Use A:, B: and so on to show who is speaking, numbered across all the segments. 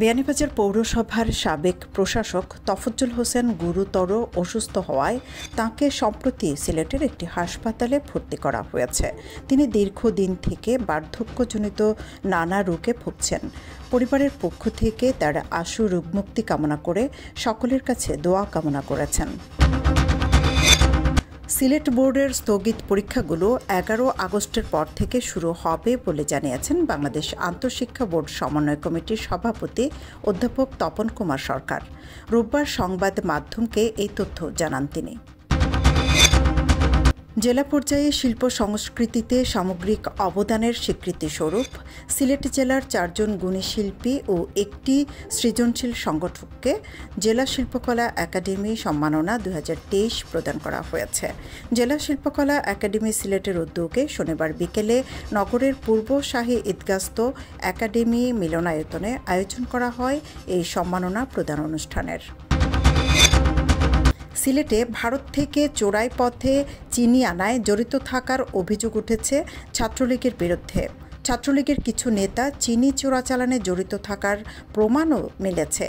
A: বিয়ানীবাজার পৌরসভার সাবেক প্রশাসক তফজ্জল হোসেন গুরুতর অসুস্থ হওয়ায় তাঁকে সম্প্রতি সিলেটের একটি হাসপাতালে ভর্তি করা হয়েছে। তিনি দীর্ঘদিন থেকে বার্ধক্যজনিত নানা রোগে ভুগছেন। পরিবারের পক্ষ থেকে তার আশু রোগমুক্তি কামনা করে সকলের কাছে দোয়া কামনা করেছেন। সিলেট বোর্ডের স্থগিত পরীক্ষাগুলো 11 আগস্টের পর থেকে শুরু হবে বলে জানিয়েছেন বাংলাদেশ আন্তঃশিক্ষা বোর্ড সমন্বয় কমিটির সভাপতি অধ্যাপক তপন কুমার সরকার। রোববার সংবাদ মাধ্যমকে এই তথ্য জানান তিনি। জেলা পর্যায়ে শিল্প সংস্কৃতিতে সামগ্রিক অবদানের স্বীকৃতিস্বরূপ সিলেট জেলার 4 জন গুণী শিল্পী ও একটি সৃজনশীল সংগঠককে জেলা শিল্পকলা একাডেমি সম্মাননা 2023 প্রদান করা হয়েছে। জেলা শিল্পকলা একাডেমি সিলেটের উদ্যোগে শনিবার বিকেলে নগরের পূর্ব শাহী ঈদগাস্ত একাডেমি মিলনায়তনে আয়োজন করা হয় এই সম্মাননা প্রদান অনুষ্ঠানের। সিলেটে ভারত থেকে চোরাই পথে চিনি আনায় জড়িত থাকার অভিযোগ উঠেছে ছাত্রলীগের বিরুদ্ধে। ছাত্রলীগের কিছু নেতা চিনি চোরাচালানে জড়িত থাকার প্রমাণও মিলেছে।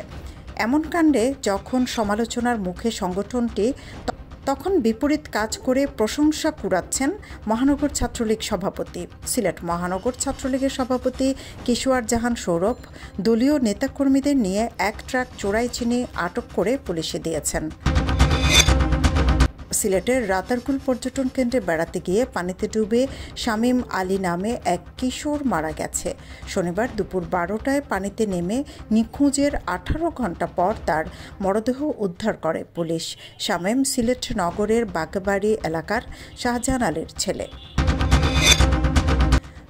A: এমন কাণ্ডে যখন সমালোচনার মুখে সংগঠনটি, তখন বিপরীত কাজ করে প্রশংসা কুড়াচ্ছেন মহানগর ছাত্রলীগ সভাপতি। সিলেট মহানগর ছাত্রলীগের সভাপতি কিশোয়ার জাহান সৌরভ দলীয় নেতাকর্মীদের নিয়ে এক ট্রাক চোরাই চিনি আটক করে পুলিশে দিয়েছেন। সিলেটের রাতারগুল পর্যটন কেন্দ্রে বেড়াতে গিয়ে পানিতে ডুবে শামীম আলী নামে এক কিশোর মারা গেছে। শনিবার দুপুর 12টায় পানিতে নেমে নিখোঁজের 18 ঘণ্টা পর তার মরদেহ উদ্ধার করে পুলিশ। শামীম সিলেট নগরের বাগবাড়ি এলাকার শাহজাহান আলীর ছেলে।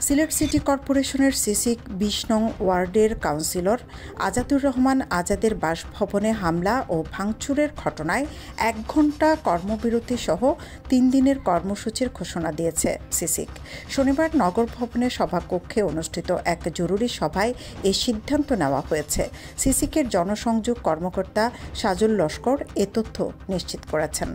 A: সিলেট সিটি কর্পোরেশনের সিসিক 20 নং ওয়ার্ডের কাউন্সিলর আজাদুর রহমান আজাদের বাসভবনে হামলা ও ভাঙচুরের ঘটনায় 1 ঘণ্টা কর্মবিরতি সহ 3 দিনের কর্মসূচির ঘোষণা দিয়েছে সিসিক। শনিবার নগর ভবনের সভাকক্ষে অনুষ্ঠিত এক জরুরি সভায় এই সিদ্ধান্ত নেওয়া হয়েছে। সিসিকের জনসংযোগ কর্মকর্তা সাজুল লস্কর এ তথ্য নিশ্চিত করেছেন।